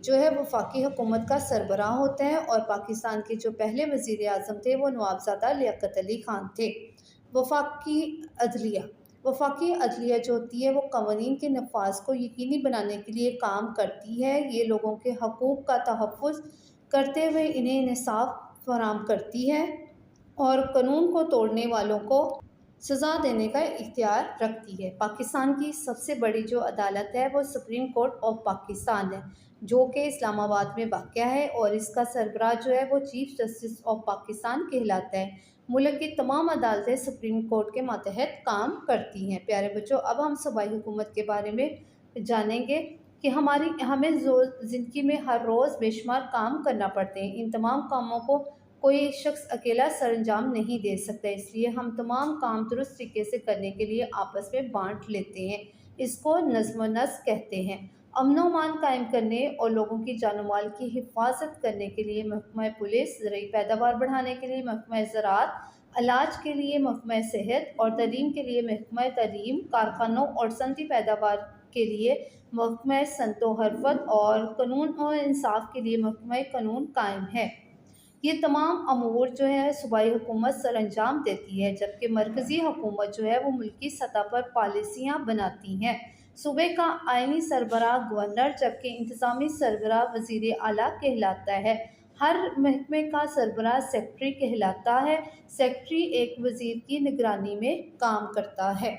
جو ہے وفاقی حکومت کا سربراہ ہوتا ہے، اور پاکستان کے جو پہلے وزیر اعظم تھے وہ نوابزادہ لیاقت علی خان تھے۔ وفاقی عدلیہ وفاقی عدلیہ جو ہوتی ہے وہ قوانین کے نفاذ کو یقینی بنانے کے لیے کام کرتی ہے۔ یہ لوگوں کے حقوق کا تحفظ کرتے ہوئے انہیں انصاف فراہم کرتی ہے اور قانون کو توڑنے والوں کو سزا دینے کا اختیار رکھتی ہے۔ پاکستان کی سب سے بڑی جو عدالت ہے وہ سپریم کورٹ آف پاکستان ہے، جو کہ اسلام آباد میں واقع ہے، اور اس کا سربراہ جو ہے وہ چیف جسٹس آف پاکستان کہلاتا ہے۔ ملک کی تمام عدالتیں سپریم کورٹ کے ماتحت کام کرتی ہیں۔ پیارے بچوں، اب ہم صوبائی حکومت کے بارے میں جانیں گے کہ ہمیں زندگی میں ہر روز بے شمار کام کرنا پڑتے ہیں۔ ان تمام کاموں کو کوئی شخص اکیلا سر انجام نہیں دے سکتا، اس لیے ہم تمام کام درست طریقے سے کرنے کے لیے آپس میں بانٹ لیتے ہیں۔ اس کو نظم و نسق کہتے ہیں۔ امن و امان قائم کرنے اور لوگوں کی جان و مال کی حفاظت کرنے کے لیے محکمہ پولیس، زرعی پیداوار بڑھانے کے لیے محکمہ زراعت، علاج کے لیے محکمہ صحت اور تعلیم کے لیے محکمہ تعلیم، کارخانوں اور صنعتی پیداوار کے لیے محکمہ صنعت و حرفت اور قانون و انصاف کے لیے محکمہ قانون قائم ہے۔ یہ تمام امور جو ہے صوبائی حکومت سر انجام دیتی ہے، جبکہ مرکزی حکومت جو ہے وہ ملکی سطح پر پالیسیاں بناتی ہیں۔ صوبے کا آئینی سربراہ گورنر، جبکہ انتظامی سربراہ وزیر اعلیٰ کہلاتا ہے۔ ہر محکمے کا سربراہ سیکرٹری کہلاتا ہے۔ سیکرٹری ایک وزیر کی نگرانی میں کام کرتا ہے۔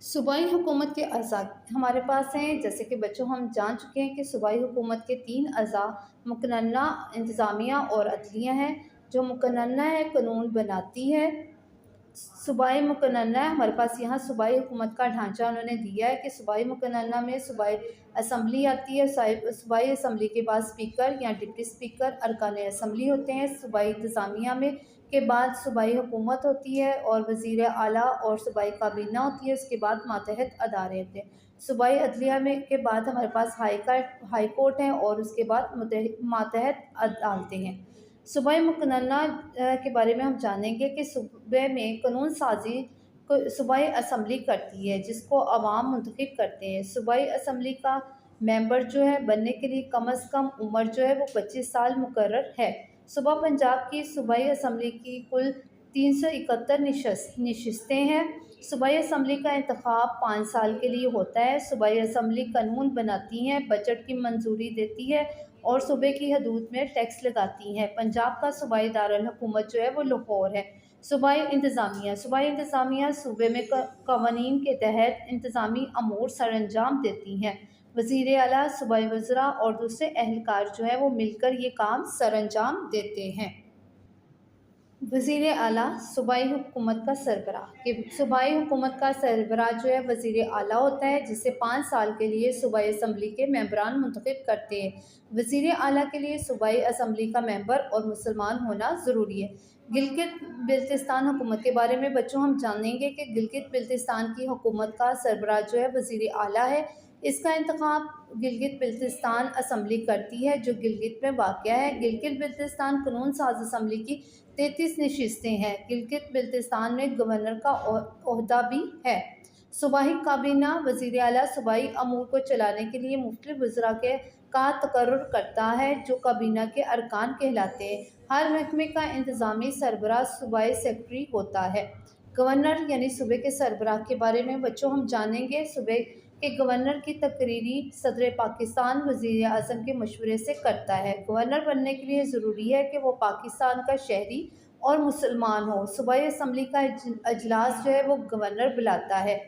صوبائی حکومت کے اعضاء ہمارے پاس ہیں، جیسے کہ بچوں ہم جان چکے ہیں کہ صوبائی حکومت کے 3 اعضاء مقننہ، انتظامیہ اور عدلیہ ہیں۔ جو مقننہ ہے قانون بناتی ہے۔ صوبائی مقننہ ہمارے پاس یہاں صوبائی حکومت کا ڈھانچہ انہوں نے دیا ہے کہ صوبائی مقننہ میں صوبائی اسمبلی آتی ہے۔ صوبائی اسمبلی کے بعد اسپیکر یا ڈپٹی اسپیکر ارکان اسمبلی ہوتے ہیں۔ صوبائی انتظامیہ میں کے بعد صوبائی حکومت ہوتی ہے اور وزیر اعلیٰ اور صوبائی کابینہ ہوتی ہے۔ اس کے بعد ماتحت ادارے ہوتے ہیں۔ صوبائی عدلیہ میں کے بعد ہمارے پاس ہائی کورٹ ہے اور اس کے بعد ماتحت عدالتیں ہیں۔ صوبائی مقننہ کے بارے میں ہم جانیں گے کہ صوبے میں قانون سازی صوبائی اسمبلی کرتی ہے، جس کو عوام منتخب کرتے ہیں۔ صوبائی اسمبلی کا ممبر جو ہے بننے کے لیے کم از کم عمر جو ہے وہ 25 سال مقرر ہے۔ صوبہ پنجاب کی صوبائی اسمبلی کی کل 371 نشستیں ہیں۔ صوبائی اسمبلی کا انتخاب 5 سال کے لیے ہوتا ہے۔ صوبائی اسمبلی قانون بناتی ہے، بجٹ کی منظوری دیتی ہے اور صوبے کی حدود میں ٹیکس لگاتی ہے۔ پنجاب کا صوبائی دارالحکومت جو ہے وہ لاہور ہے۔ صوبائی انتظامیہ صوبے میں قوانین کے تحت انتظامی امور سر انجام دیتی ہیں۔ وزیر اعلیٰ، صوبائی وزراء اور دوسرے اہلکار جو ہے وہ مل کر یہ کام سر انجام دیتے ہیں۔ وزیر اعلیٰ صوبائی حکومت کا سربراہ صوبائی حکومت کا سربراہ جو ہے وزیر اعلیٰ ہوتا ہے، جسے 5 سال کے لیے صوبائی اسمبلی کے ممبران منتخب کرتے ہیں۔ وزیر اعلیٰ کے لیے صوبائی اسمبلی کا ممبر اور مسلمان ہونا ضروری ہے۔ گلگت بلتستان حکومت کے بارے میں بچوں ہم جانیں گے کہ گلگت بلتستان کی حکومت کا سربراہ جو ہے وزیر اعلیٰ ہے۔ اس کا انتخاب گلگت بلتستان اسمبلی کرتی ہے، جو گلگت میں واقع ہے۔ گلگت بلتستان قانون ساز اسمبلی کی 33 نشستیں ہیں۔ گلگت بلتستان میں گورنر کا عہدہ بھی ہے۔ صوبائی کابینہ وزیر اعلیٰ صوبائی امور کو چلانے کے لیے مختلف وزراء کا تقرر کرتا ہے، جو کابینہ کے ارکان کہلاتے ہیں۔ ہر محکمے کا انتظامی سربراہ صوبائی سیکرٹری ہوتا ہے۔ گورنر یعنی صوبے کے سربراہ کے بارے میں بچوں ہم جانیں گے۔ صوبے کے گورنر کی تقرری صدر پاکستان وزیر اعظم کے مشورے سے کرتا ہے۔ گورنر بننے کے لیے ضروری ہے کہ وہ پاکستان کا شہری اور مسلمان ہو۔ صوبائی اسمبلی کا اجلاس جو ہے وہ گورنر بلاتا ہے۔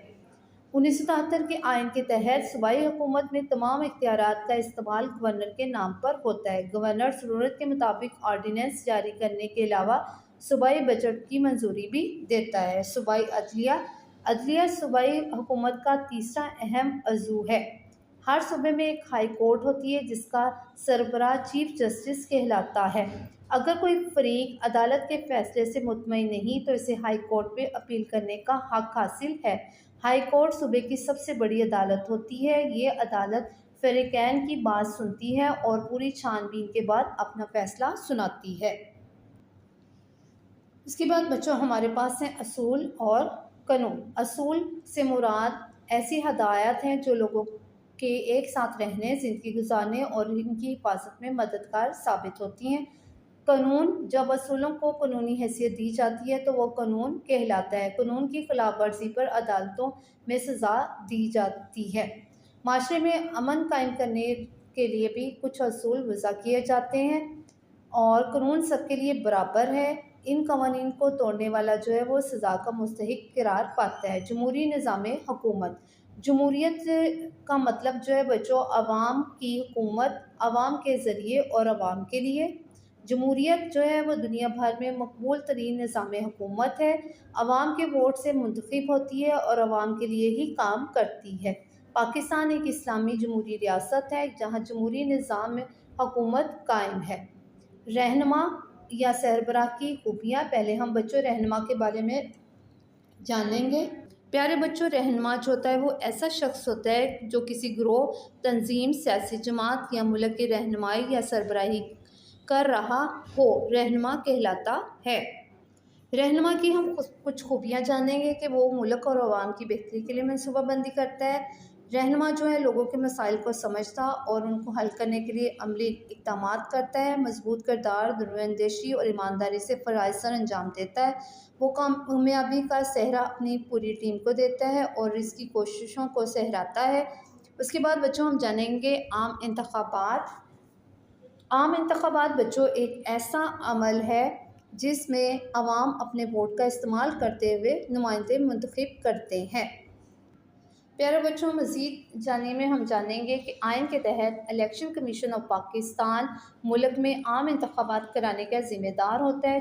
1973 کے آئین کے تحت صوبائی حکومت میں تمام اختیارات کا استعمال گورنر کے نام پر ہوتا ہے۔ گورنر ضرورت کے مطابق آرڈیننس جاری کرنے کے علاوہ صوبائی بجٹ کی منظوری بھی دیتا ہے۔ صوبائی عدلیہ صوبائی حکومت کا تیسرا اہم عضو ہے۔ ہر صوبے میں ایک ہائی کورٹ ہوتی ہے، جس کا سربراہ چیف جسٹس کہلاتا ہے۔ اگر کوئی فریق عدالت کے فیصلے سے مطمئن نہیں تو اسے ہائی کورٹ میں اپیل کرنے کا حق حاصل ہے۔ ہائی کورٹ صوبے کی سب سے بڑی عدالت ہوتی ہے۔ یہ عدالت فریقین کی بات سنتی ہے اور پوری چھان بین کے بعد اپنا فیصلہ سناتی ہے۔ اس کے بعد بچوں ہمارے پاس ہیں اصول اور قانون۔ اصول سے مراد ایسی ہدایات ہیں جو لوگوں کے ایک ساتھ رہنے، زندگی گزارنے اور ان کی حفاظت میں مددگار ثابت ہوتی ہیں۔ قانون، جب اصولوں کو قانونی حیثیت دی جاتی ہے تو وہ قانون کہلاتا ہے۔ قانون کی خلاف ورزی پر عدالتوں میں سزا دی جاتی ہے۔ معاشرے میں امن قائم کرنے کے لیے بھی کچھ اصول وضع کیے جاتے ہیں اور قانون سب کے لیے برابر ہے۔ ان قوانین کو توڑنے والا جو ہے وہ سزا کا مستحق قرار پاتا ہے۔ جمہوری نظام حکومت، جمہوریت کا مطلب جو ہے بچوں عوام کی حکومت، عوام کے ذریعے اور عوام کے لیے۔ جمہوریت جو ہے وہ دنیا بھر میں مقبول ترین نظام حکومت ہے، عوام کے ووٹ سے منتخب ہوتی ہے اور عوام کے لیے ہی کام کرتی ہے۔ پاکستان ایک اسلامی جمہوری ریاست ہے جہاں جمہوری نظام حکومت قائم ہے۔ رہنما یا سربراہ کی خوبیاں، پہلے ہم بچوں رہنما کے بارے میں جانیں گے۔ پیارے بچوں، رہنما جو ہوتا ہے وہ ایسا شخص ہوتا ہے جو کسی گروہ، تنظیم، سیاسی جماعت یا ملک کی رہنمائی یا سربراہی کر رہا ہو، رہنما کہلاتا ہے۔ رہنما کی ہم کچھ خوبیاں جانیں گے کہ وہ ملک اور عوام کی بہتری کے لیے منصوبہ بندی کرتا ہے۔ رہنما جو ہے لوگوں کے مسائل کو سمجھتا اور ان کو حل کرنے کے لیے عملی اقدامات کرتا ہے، مضبوط کردار، دور اندیشی اور ایمانداری سے فرائض سر انجام دیتا ہے۔ وہ کامیابی کا سہرا اپنی پوری ٹیم کو دیتا ہے اور اس کی کوششوں کو سہراتا ہے۔ اس کے بعد بچوں ہم جانیں گے عام انتخابات۔ عام انتخابات بچوں ایک ایسا عمل ہے جس میں عوام اپنے ووٹ کا استعمال کرتے ہوئے نمائندے منتخب کرتے ہیں۔ پیارے بچوں، مزید جاننے میں ہم جانیں گے کہ آئین کے تحت الیکشن کمیشن آف پاکستان ملک میں عام انتخابات کرانے کا ذمہ دار ہوتا ہے۔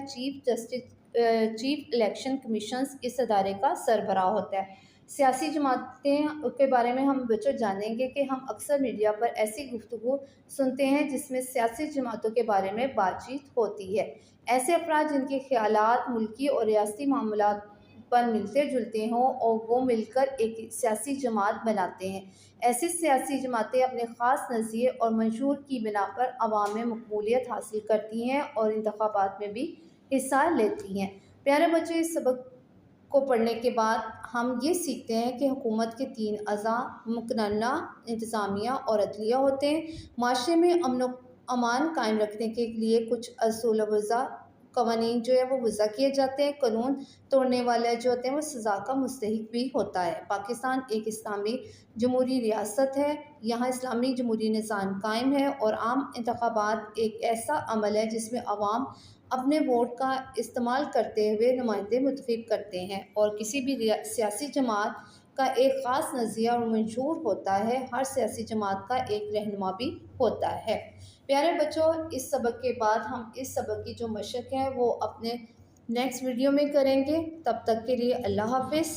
چیف الیکشن کمیشنز اس ادارے کا سربراہ ہوتا ہے۔ سیاسی جماعتیں کے بارے میں ہم بچوں جانیں گے کہ ہم اکثر میڈیا پر ایسی گفتگو سنتے ہیں جس میں سیاسی جماعتوں کے بارے میں بات چیت ہوتی ہے۔ ایسے افراد جن کے خیالات ملکی اور ریاستی معاملات پر ملتے جلتے ہوں اور وہ مل کر ایک سیاسی جماعت بناتے ہیں۔ ایسی سیاسی جماعتیں اپنے خاص نظریے اور منشور کی بنا پر عوام میں مقبولیت حاصل کرتی ہیں اور انتخابات میں بھی حصہ لیتی ہیں۔ پیارے بچے، اس سبق کو پڑھنے کے بعد ہم یہ سیکھتے ہیں کہ حکومت کے 3 اعضاء مقننہ، انتظامیہ اور عدلیہ ہوتے ہیں۔ معاشرے میں امن و امان قائم رکھنے کے لیے کچھ اصول وضع قوانین جو ہے وہ وضع کیے جاتے ہیں۔ قانون توڑنے والے جو ہوتے ہیں وہ سزا کا مستحق بھی ہوتا ہے۔ پاکستان ایک اسلامی جمہوری ریاست ہے، یہاں اسلامی جمہوری نظام قائم ہے اور عام انتخابات ایک ایسا عمل ہے جس میں عوام اپنے ووٹ کا استعمال کرتے ہوئے نمائندے منتخب کرتے ہیں اور کسی بھی سیاسی جماعت کا ایک خاص نظریہ اور منشور ہوتا ہے۔ ہر سیاسی جماعت کا ایک رہنما بھی ہوتا ہے۔ پیارے بچوں، اس سبق کے بعد ہم اس سبق کی جو مشق ہے وہ اپنے نیکسٹ ویڈیو میں کریں گے۔ تب تک کے لیے اللہ حافظ۔